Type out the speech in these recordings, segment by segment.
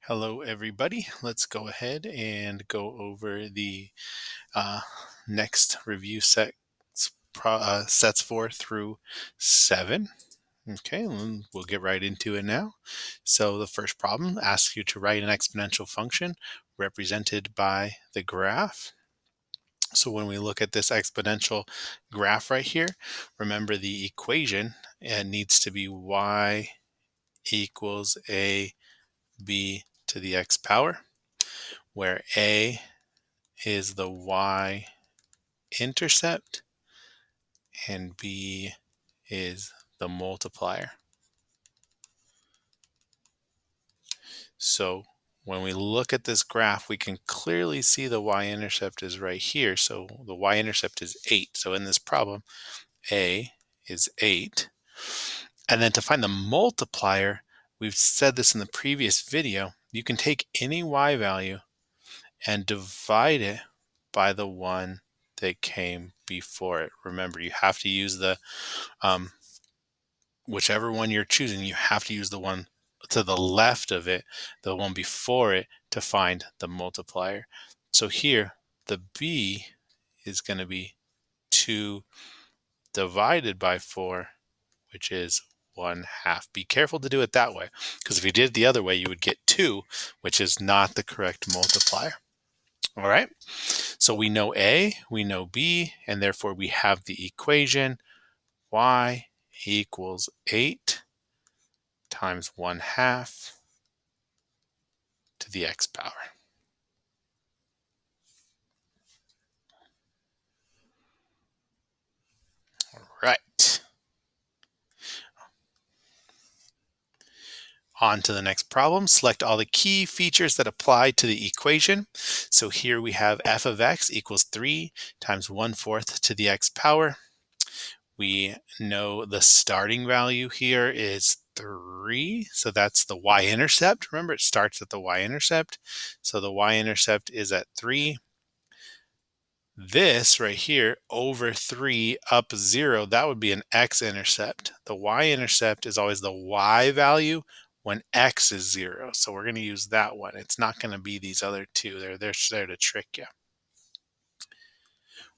Hello, everybody. Let's go ahead and go over the uh, next review sets 4 through 7. Okay, and we'll get right into it now. So the first problem asks you to write an exponential function represented by the graph. So when we look at this exponential graph right here, remember the equation, it needs to be y equals ab to the x power, where a is the y-intercept and b is the multiplier. So when we look at this graph, we can clearly see the y-intercept is right here. So the y-intercept is 8. So in this problem, a is 8. And then to find the multiplier, we've said this in the previous video, you can take any y value and divide it by the one that came before it. Remember, you have to use the whichever one you're choosing, you have to use the one to the left of it, the one before it, to find the multiplier. So here, the b is going to be 2 divided by 4, which is 1/2. Be careful to do it that way, because if you did it the other way, you would get 2, which is not the correct multiplier. All right, so we know a, we know b, and therefore we have the equation y equals 8 times 1/2 to the x power. All right. On to the next problem. Select all the key features that apply to the equation. So here we have f of x equals 3 times 1/4 to the x power. We know the starting value here is 3. So that's the y-intercept. Remember, it starts at the y-intercept. So the y-intercept is at 3. This right here, over 3 up 0, that would be an x-intercept. The y-intercept is always the y value when x is 0. So we're going to use that one. It's not going to be these other two. They're there to trick you.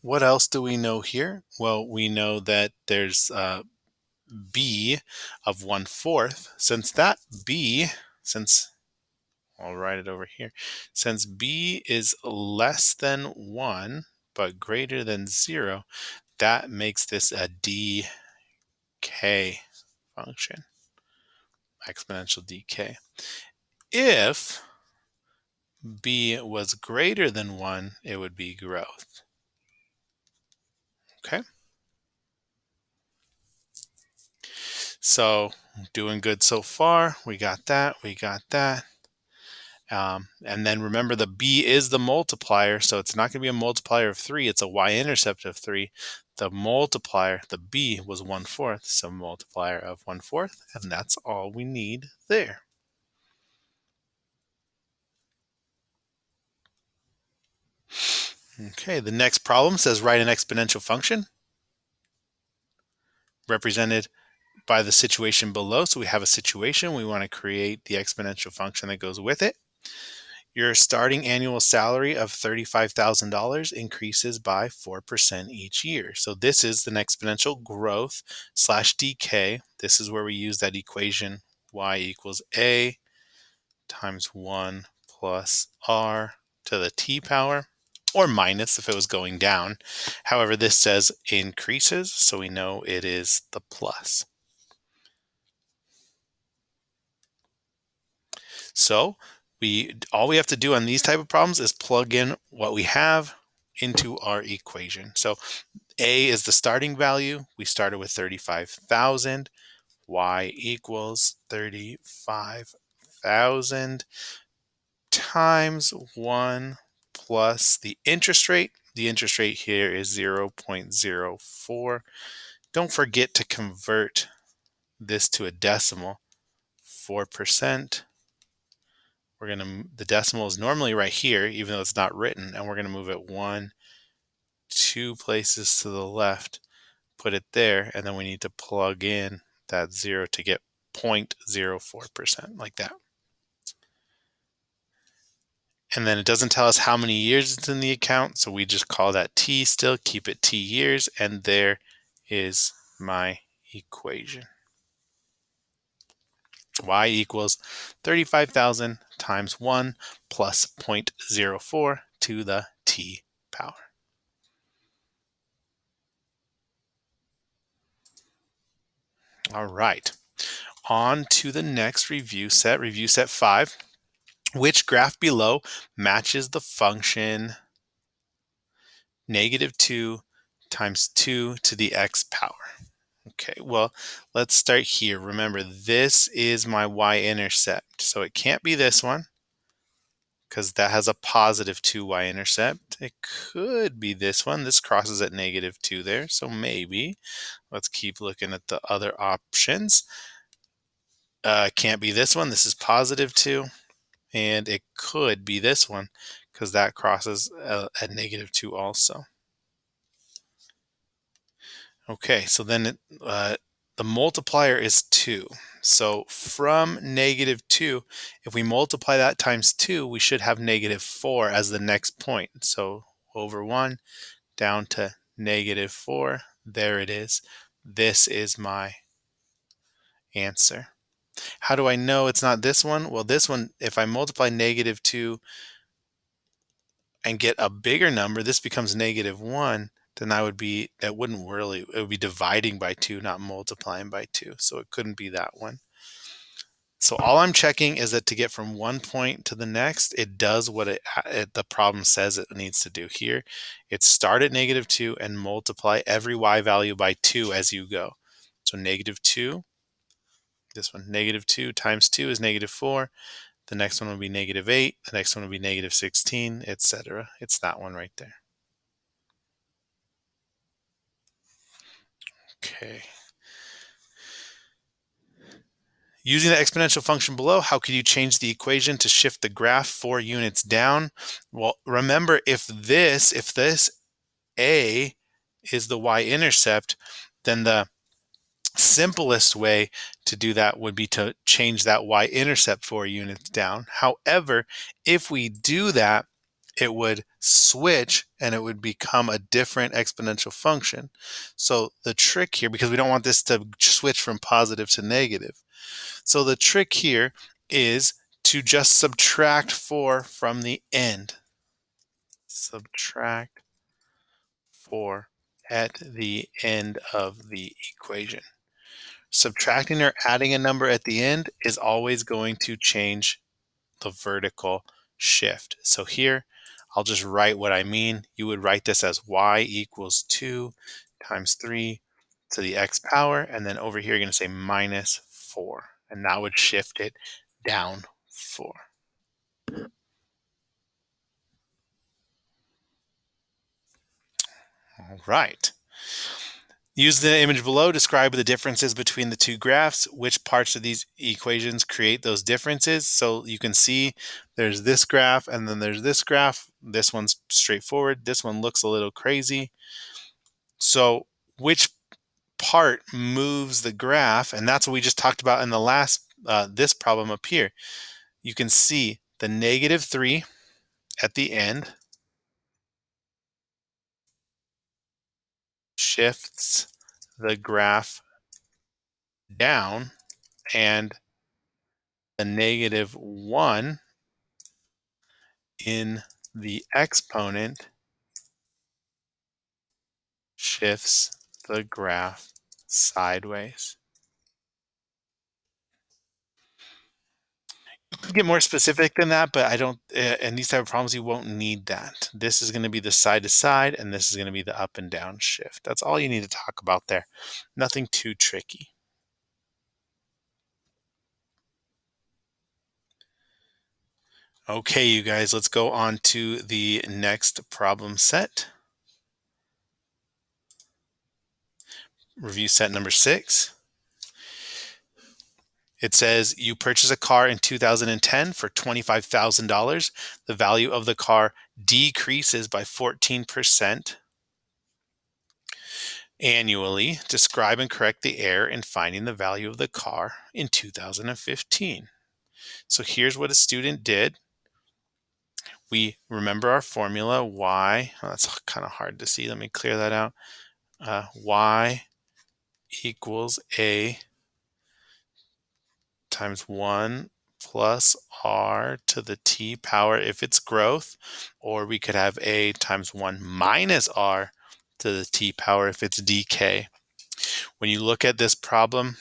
What else do we know here? Well, we know that there's b of 1/4. I'll write it over here. Since b is less than 1 but greater than 0, that makes this a dk function, exponential dk. If b was greater than 1, it would be growth. Okay? So doing good so far. We got that. And then remember, the b is the multiplier, so it's not going to be a multiplier of 3. It's a y-intercept of 3. The multiplier, the b, was 1/4, so multiplier of 1/4, and that's all we need there. Okay, the next problem says write an exponential function represented by the situation below. So we have a situation. We want to create the exponential function that goes with it. Your starting annual salary of $35,000 increases by 4% each year. So this is an exponential growth / decay. This is where we use that equation y equals a times 1 plus r to the t power, or minus if it was going down. However, this says increases, so we know it is the plus. So all we have to do on these type of problems is plug in what we have into our equation. So a is the starting value. We started with 35,000. Y equals 35,000 times 1 plus the interest rate. The interest rate here is 0.04. Don't forget to convert this to a decimal. 4%. The decimal is normally right here, even though it's not written, and we're going to move it 1, 2 places to the left, put it there, and then we need to plug in that 0 to get 0.04%, like that. And then it doesn't tell us how many years it's in the account, so we just call that T still, keep it T years, and there is my equation. Y equals 35,000 times 1 plus 0.04 to the T power. All right, on to the next review set 5. Which graph below matches the function -2 times 2 to the x power? Okay, well, let's start here. Remember, this is my y-intercept, so it can't be this one because that has a positive 2 y-intercept. It could be this one. This crosses at -2 there, so maybe. Let's keep looking at the other options. Can't be this one. This is +2. And it could be this one because that crosses at -2 also. Okay, so then the multiplier is 2. So from -2, if we multiply that times 2, we should have -4 as the next point. So over 1 down to -4. There it is. This is my answer. How do I know it's not this one? Well, this one, if I multiply -2 and get a bigger number, this becomes -1, then that wouldn't really, it would be dividing by 2, not multiplying by 2. So it couldn't be that one. So all I'm checking is that to get from one point to the next, it does what the problem says it needs to do here. It start at -2 and multiply every y value by 2 as you go. So -2, this one, -2 times 2 is -4. The next one will be -8. The next one will be -16, etc. It's that one right there. Okay. Using the exponential function below, how could you change the equation to shift the graph 4 units down? Well, remember, if this A is the y-intercept, then the simplest way to do that would be to change that y-intercept 4 units down. However, if we do that, it would switch and it would become a different exponential function. So the trick here, because we don't want this to switch from positive to negative, so the trick here is to just subtract 4 from the end. Subtract 4 at the end of the equation. Subtracting or adding a number at the end is always going to change the vertical shift. So here, I'll just write what I mean. You would write this as y equals 2 times 3 to the x power. And then over here, you're going to say -4. And that would shift it down 4. All right. Use the image below. Describe the differences between the two graphs. Which parts of these equations create those differences? So you can see there's this graph and then there's this graph. This one's straightforward. This one looks a little crazy. So which part moves the graph? And that's what we just talked about in the last, this problem up here. You can see the -3 at the end shifts the graph down, and the -1 in the exponent shifts the graph sideways. You can get more specific than that, but I don't, in these type of problems, you won't need that. This is going to be the side to side, and this is going to be the up and down shift. That's all you need to talk about there. Nothing too tricky. Okay, you guys, let's go on to the next problem set. Review set number 6. It says you purchase a car in 2010 for $25,000. The value of the car decreases by 14% annually. Describe and correct the error in finding the value of the car in 2015. So here's what a student did. we remember our formula, y, that's kind of hard to see. Let me clear that out. Y equals a times 1 plus r to the t power if it's growth, or we could have a times 1 minus r to the t power if it's decay. When you look at this problem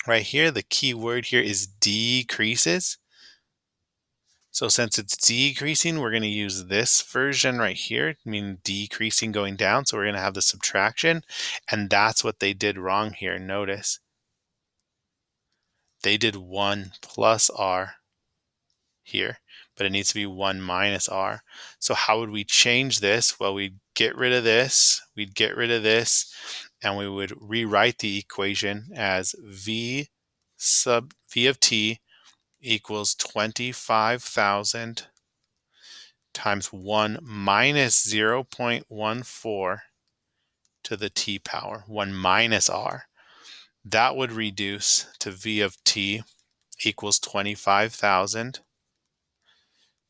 right here, the key word here is decreases. So since it's decreasing, we're going to use this version right here, meaning decreasing going down. So we're going to have the subtraction, and that's what they did wrong here. Notice they did 1 plus r here, but it needs to be 1 minus r. So how would we change this? Well, we'd get rid of this, we'd get rid of this, and we would rewrite the equation as v of t equals 25,000 times 1 minus 0.14 to the t power, 1 minus r. That would reduce to v of t equals 25,000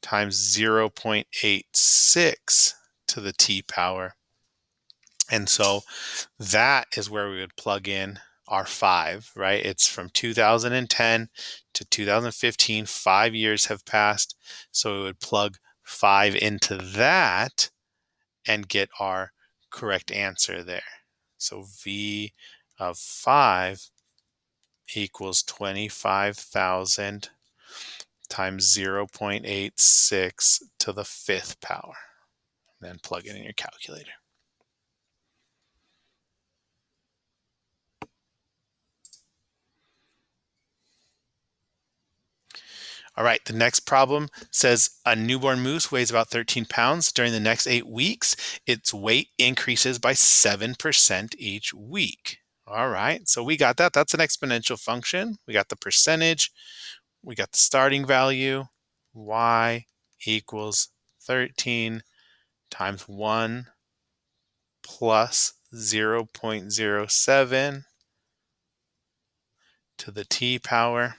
times 0.86 to the t power. And so that is where we would plug in our 5, right? It's from 2010 to 2015, 5 years have passed. So we would plug 5 into that and get our correct answer there. So V of 5 equals 25,000 times 0.86 to the 5th power. Then plug it in your calculator. All right, the next problem says a newborn moose weighs about 13 pounds. During the next 8 weeks, its weight increases by 7% each week. All right, so we got that. That's an exponential function. We got the percentage. We got the starting value. Y equals 13 times 1 plus 0.07 to the t power.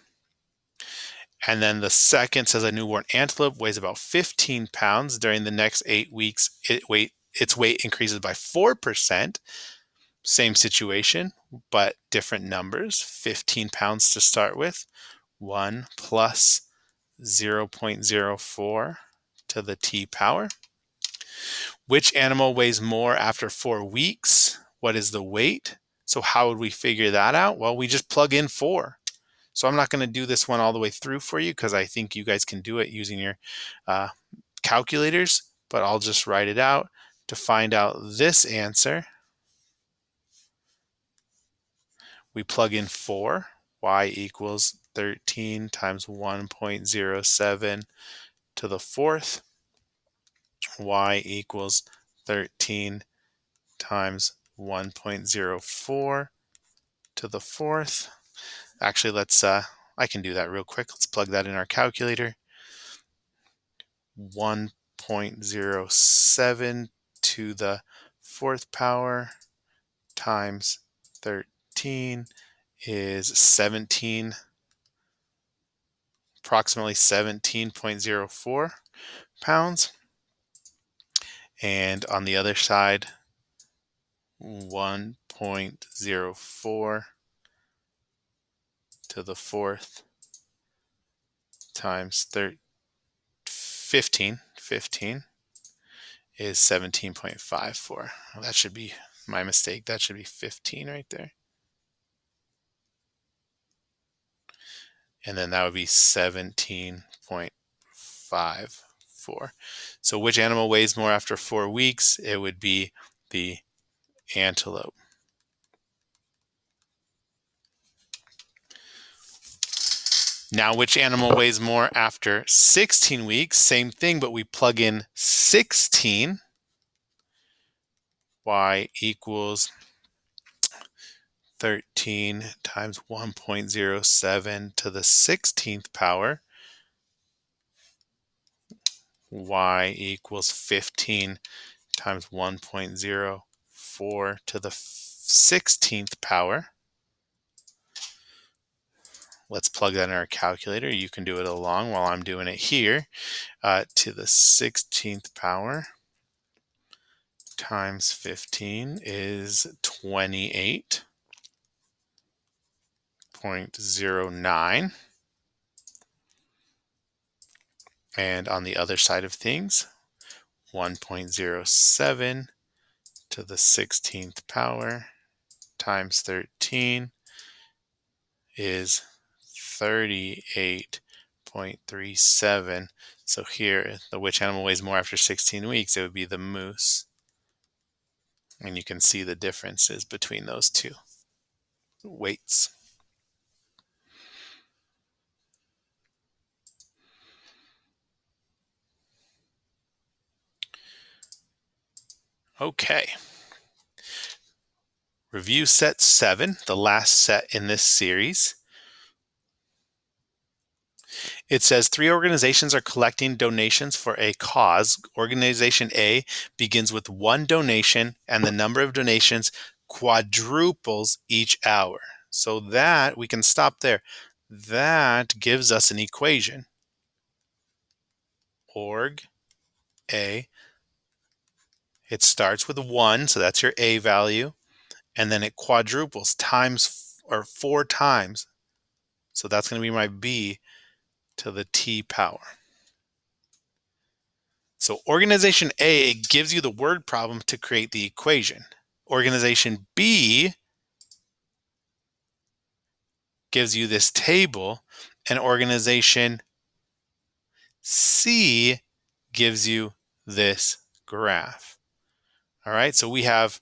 And then the second says a newborn antelope weighs about 15 pounds. During the next 8 weeks, its weight increases by 4%. Same situation, but different numbers. 15 pounds to start with. 1 plus 0.04 to the t power. Which animal weighs more after 4 weeks? What is the weight? So how would we figure that out? Well, we just plug in 4. So I'm not going to do this one all the way through for you because I think you guys can do it using your calculators, but I'll just write it out. To find out this answer, we plug in 4. Y equals 13 times 1.07 to the 4th. Y equals 13 times 1.04 to the 4th. Actually, let's I can do that real quick. Let's plug that in our calculator. 1.07 to the 4th power times 13 is approximately 17.04 pounds. And on the other side, 1.04 to the 4th times 15 is 17.54. Well, that should be my mistake. That should be 15 right there. And then that would be 17.54. So which animal weighs more after 4 weeks? It would be the antelope. Now, which animal weighs more after 16 weeks? Same thing, but we plug in 16. Y equals 13 times 1.07 to the 16th power. Y equals 15 times 1.04 to the 16th power. let's plug that in our calculator. You can do it along while I'm doing it here. To the 16th power times 15 is 28.09. And on the other side of things, 1.07 to the 16th power times 13 is 38.37. So here, the which animal weighs more after 16 weeks? It would be the moose. And you can see the differences between those two weights. Okay. Review set 7, the last set in this series. It says 3 organizations are collecting donations for a cause. Organization A begins with 1 donation, and the number of donations quadruples each hour. So that, we can stop there. That gives us an equation. Org A, it starts with 1, so that's your A value, and then it quadruples times, or 4 times. So that's going to be my B to the T power. So organization A, it gives you the word problem to create the equation. Organization B gives you this table, and organization C gives you this graph. All right, so we have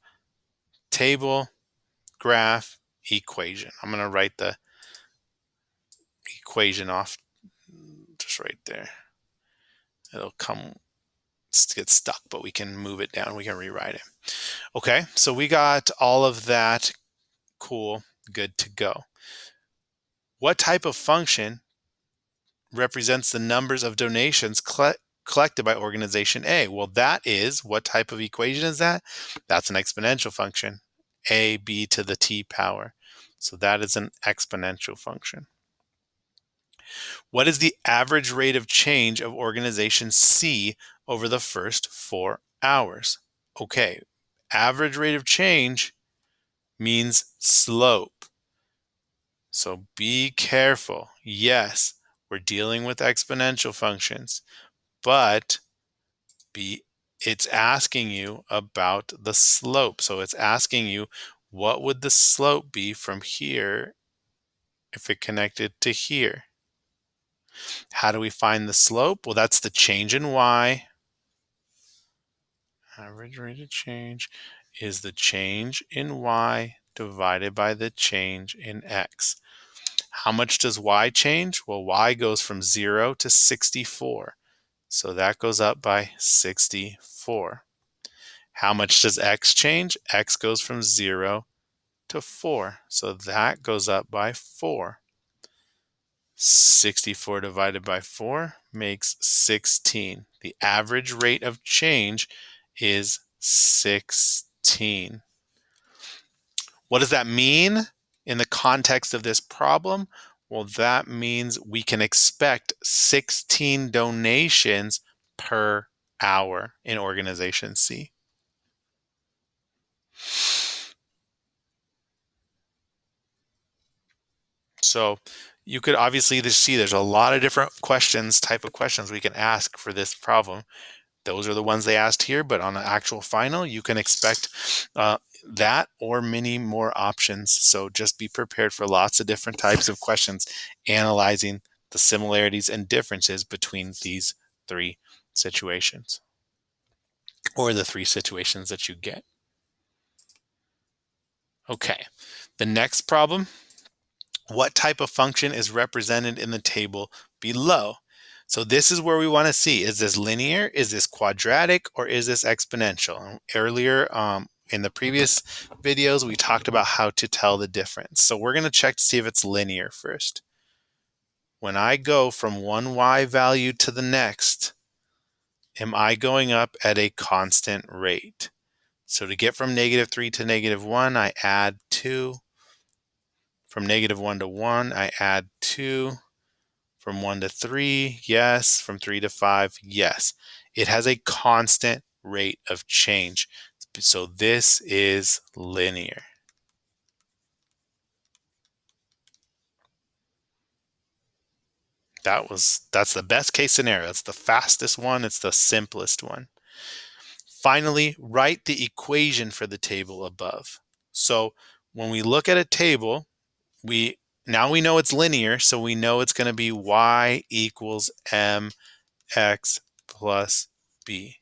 table, graph, equation. I'm going to write the equation off just right there. It'll get stuck, but we can move it down. We can rewrite it. Okay, so we got all of that. Cool, good to go. What type of function represents the numbers of donations collected by organization A? Well, that is, what type of equation is that? That's an exponential function, A, B to the T power. So that is an exponential function. What is the average rate of change of organization C over the first 4 hours? Okay, average rate of change means slope. So be careful. Yes, we're dealing with exponential functions, but it's asking you about the slope. So it's asking you, what would the slope be from here if it connected to here? How do we find the slope? Well, that's the change in y. Average rate of change is the change in y divided by the change in x. How much does y change? Well, y goes from 0 to 64. So that goes up by 64. How much does x change? X goes from 0 to 4. So that goes up by 4. 64 divided by 4 makes 16. The average rate of change is 16. What does that mean in the context of this problem? Well, that means we can expect 16 donations per hour in organization C. So you could obviously see there's a lot of different type of questions we can ask for this problem. Those are the ones they asked here, but on the actual final, you can expect that or many more options. So just be prepared for lots of different types of questions, analyzing the similarities and differences between these 3 situations, or the 3 situations that you get. Okay, the next problem. What type of function is represented in the table below? So this is where we want to see, is this linear, is this quadratic, or is this exponential? Earlier in the previous videos, we talked about how to tell the difference. So we're going to check to see if it's linear first. When I go from one y value to the next, am I going up at a constant rate? So to get from -3 to -1, I add 2. From -1 to 1, I add 2. From 1 to 3, yes. From 3 to 5, yes. It has a constant rate of change. So this is linear. That's the best case scenario. It's the fastest one. It's the simplest one. Finally, write the equation for the table above. So when we look at a table, now we know it's linear, so we know it's going to be y equals mx plus b.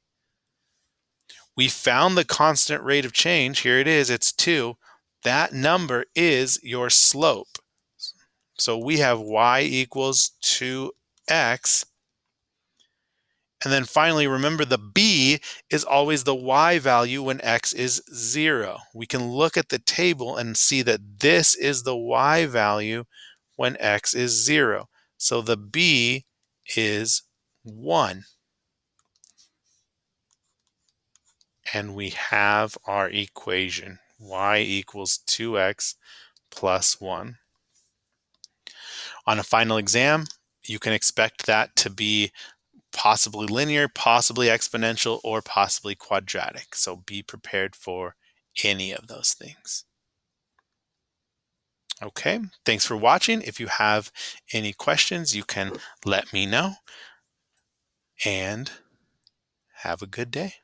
We found the constant rate of change. Here it is. It's 2. That number is your slope. So we have y equals 2x. And then finally, remember the b is always the y value when x is 0. We can look at the table and see that this is the y value when x is 0. So the b is 1. And we have our equation, y equals 2x plus 1. On a final exam, you can expect that to be possibly linear, possibly exponential, or possibly quadratic. So be prepared for any of those things. Okay, thanks for watching. If you have any questions, you can let me know. And have a good day.